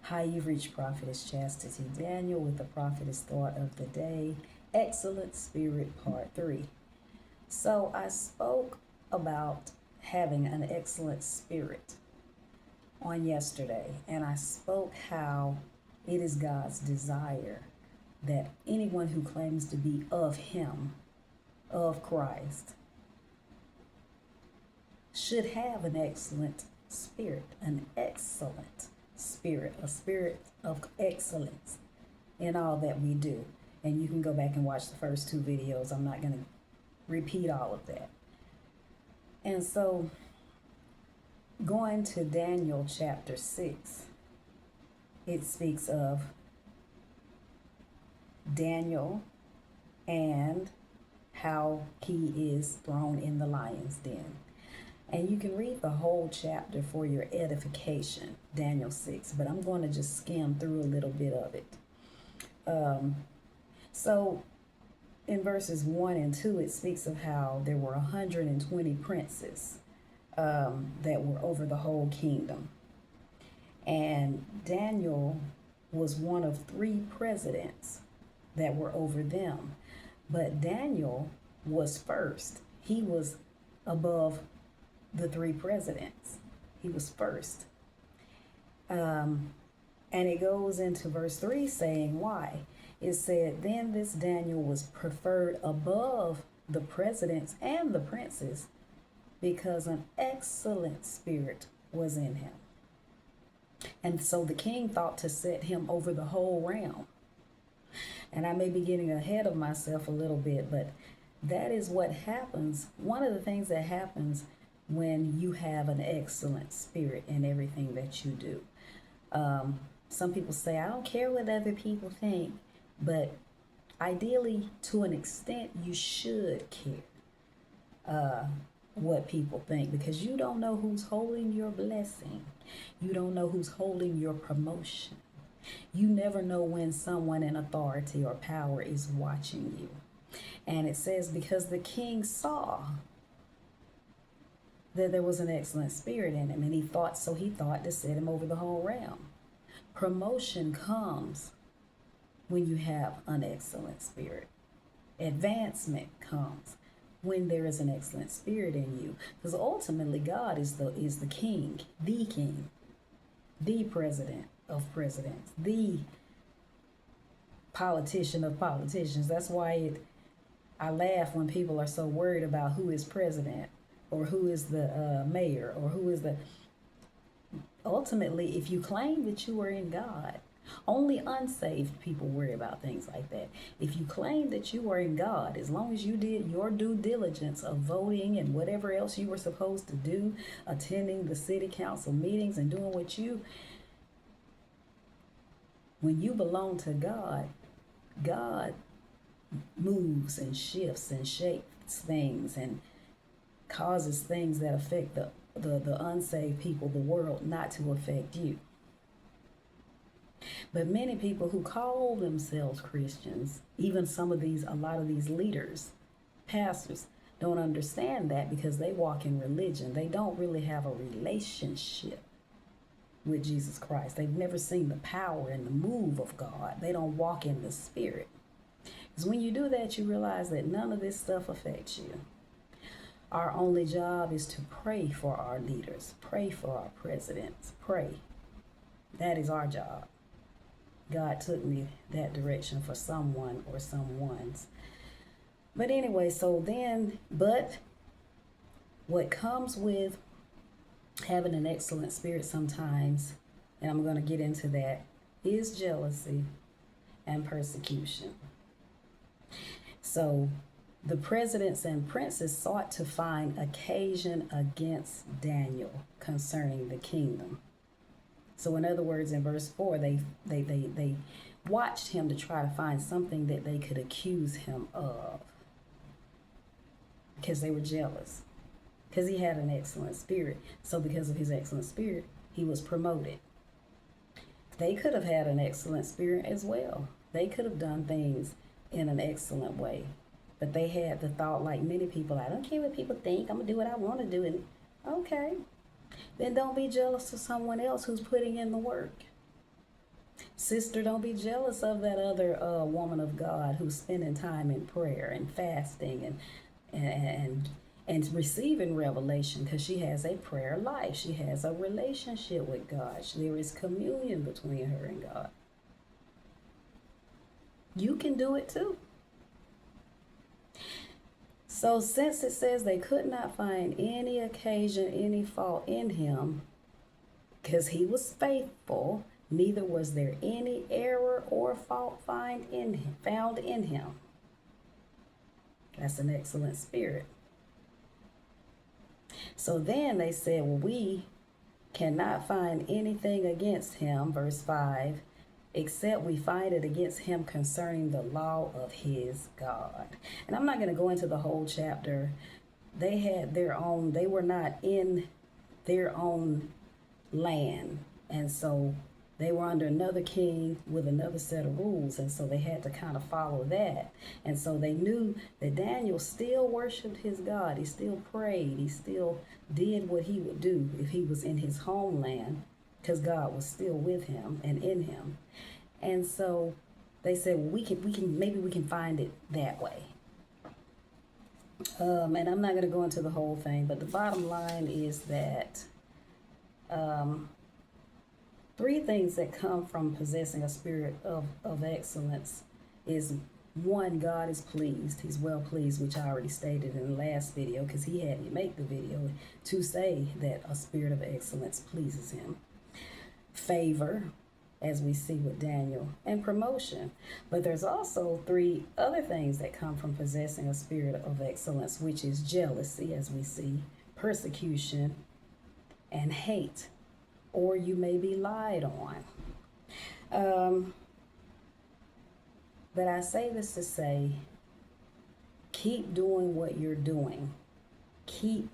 Hi, you've reached Prophetess Chastity Daniel with the Prophetess Thought of the Day, Excellent Spirit Part 3. So I spoke about having an excellent spirit on yesterday, and I spoke how it is God's desire that anyone who claims to be of Him, of Christ, should have an excellent spirit, a spirit of excellence in all that we do. And you can go back and watch the first two videos. I'm not going to repeat all of that. And so, going to Daniel chapter 6, it speaks of Daniel and how he is thrown in the lion's den. And you can read the whole chapter for your edification, Daniel 6, but I'm going to just skim through a little bit of it. So in verses 1 and 2, it speaks of how there were 120 princes that were over the whole kingdom. And Daniel was one of 3 presidents that were over them. But Daniel was first. He was above the 3 presidents. He was first. And it goes into verse 3 saying why. It said, then this Daniel was preferred above the presidents and the princes because an excellent spirit was in him. And so the king thought to set him over the whole realm. And I may be getting ahead of myself a little bit, but that is what happens. One of the things that happens when you have an excellent spirit in everything that you do. Some people say, I don't care what other people think, but ideally, to an extent, you should care what people think, because you don't know who's holding your blessing. You don't know who's holding your promotion. You never know when someone in authority or power is watching you. And it says, because the king saw that there was an excellent spirit in him, and he thought to set him over the whole realm. Promotion comes when you have an excellent spirit. Advancement comes when there is an excellent spirit in you, because ultimately God is the king, the president of presidents, the politician of politicians. That's why I laugh when people are so worried about who is president, or who is the mayor, or who is the... Ultimately, if you claim that you are in God, only unsaved people worry about things like that. If you claim that you are in God, as long as you did your due diligence of voting and whatever else you were supposed to do, attending the city council meetings and doing when you belong to God, God moves and shifts and shapes things and causes things that affect the unsaved people, the world, not to affect you. But many people who call themselves Christians, even a lot of these leaders, pastors, don't understand that, because they walk in religion. They don't really have a relationship with Jesus Christ. They've never seen the power and the move of God. They don't walk in the Spirit. Because when you do that, you realize that none of this stuff affects you. Our only job is to pray for our leaders, pray for our presidents, pray. That is our job. God took me that direction for someone or someone's. But anyway, but what comes with having an excellent spirit sometimes, and I'm going to get into that, is jealousy and persecution. So the presidents and princes sought to find occasion against Daniel concerning the kingdom. So in other words, in verse 4, they watched him to try to find something that they could accuse him of, because they were jealous, because he had an excellent spirit. So because of his excellent spirit, he was promoted. They could have had an excellent spirit as well. They could have done things in an excellent way. But they had the thought, like many people, I don't care what people think, I'm going to do what I want to do. And okay, then don't be jealous of someone else who's putting in the work. Sister, don't be jealous of that other woman of God who's spending time in prayer and fasting and and receiving revelation, because she has a prayer life. She has a relationship with God. There is communion between her and God. You can do it too. So, since it says they could not find any occasion, any fault in him, because he was faithful, neither was there any error or fault found in him. That's an excellent spirit. So then they said, well, we cannot find anything against him, verse 5, except we find it against him concerning the law of his God. And I'm not going to go into the whole chapter. They had their own, they were not in their own land. And so they were under another king with another set of rules. And so they had to kind of follow that. And so they knew that Daniel still worshiped his God. He still prayed. He still did what he would do if he was in his homeland, because God was still with him and in him. And so they said, well, maybe we can find it that way. And I'm not going to go into the whole thing, but the bottom line is that three things that come from possessing a spirit of excellence is, one, God is pleased. He's well pleased, which I already stated in the last video, because he had me make the video to say that a spirit of excellence pleases him. Favor, as we see with Daniel, and promotion. But there's also three other things that come from possessing a spirit of excellence, which is jealousy, as we see, persecution, and hate, or you may be lied on. But I say this to say, keep doing what you're doing. Keep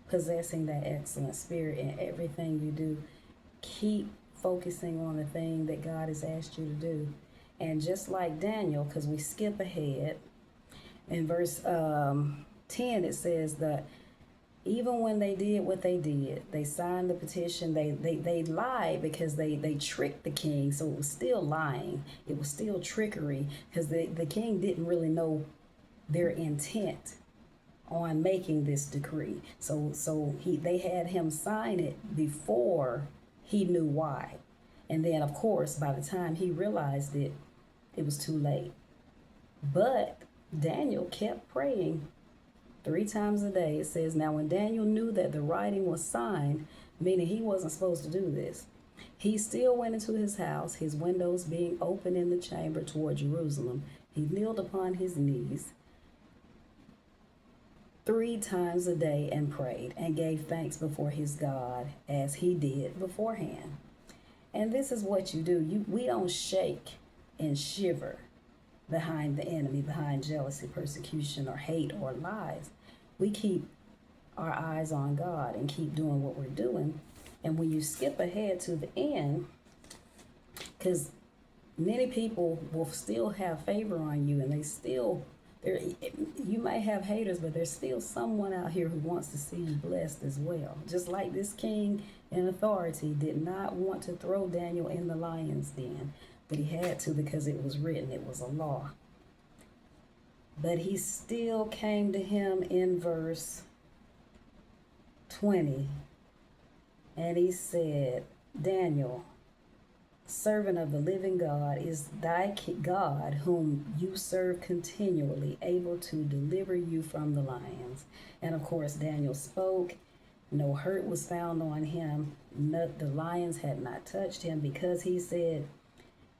possessing that excellent spirit in everything you do. Keep focusing on the thing that God has asked you to do. And just like Daniel, because we skip ahead, in verse 10 it says that even when they did what they did, they signed the petition, they lied because they tricked the king. So it was still lying. It was still trickery, because the king didn't really know their intent on making this decree. So they had him sign it before he knew why. And then, of course, by the time he realized it, it was too late. But Daniel kept praying 3 times a day. It says, now when Daniel knew that the writing was signed, meaning he wasn't supposed to do this, he still went into his house, his windows being open in the chamber toward Jerusalem. He kneeled upon his knees 3 times a day and prayed and gave thanks before his God as he did beforehand. And this is what you do. We don't shake and shiver behind the enemy, behind jealousy, persecution, or hate, or lies. We keep our eyes on God and keep doing what we're doing. And when you skip ahead to the end, because many people will still have favor on you, and you might have haters, but there's still someone out here who wants to see you blessed as well. Just like this king in authority did not want to throw Daniel in the lion's den, but he had to because it was written, it was a law. But he still came to him in verse 20, and he said, Daniel, servant of the living God, is thy God, whom you serve continually, able to deliver you from the lions. And of course, Daniel spoke. No hurt was found on him. The lions had not touched him, because he said,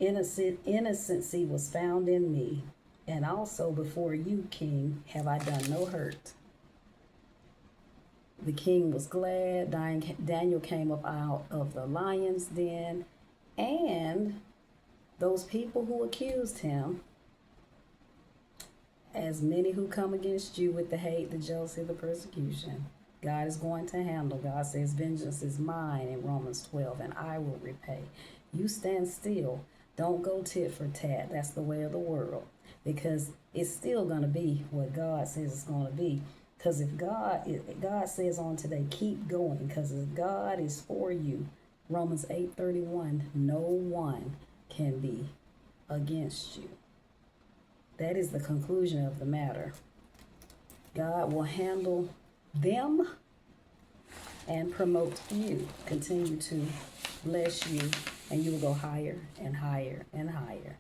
innocency was found in me, and also before you, king, have I done no hurt. The king was glad. Daniel came up out of the lion's den, and those people who accused him, as many who come against you with the hate, the jealousy, the persecution, God is going to handle. God says, vengeance is mine in Romans 12, and I will repay. You stand still. Don't go tit for tat. That's the way of the world, because it's still going to be what God says it's going to be. Because if God says on today, keep going, because if God is for you, Romans 8:31, no one can be against you. That is the conclusion of the matter. God will handle them and promote you, continue to bless you, and you will go higher and higher and higher.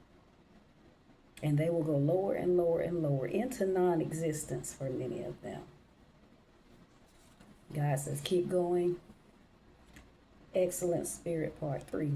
And they will go lower and lower and lower into non-existence for many of them. God says, keep going. Excellent Spirit, part 3.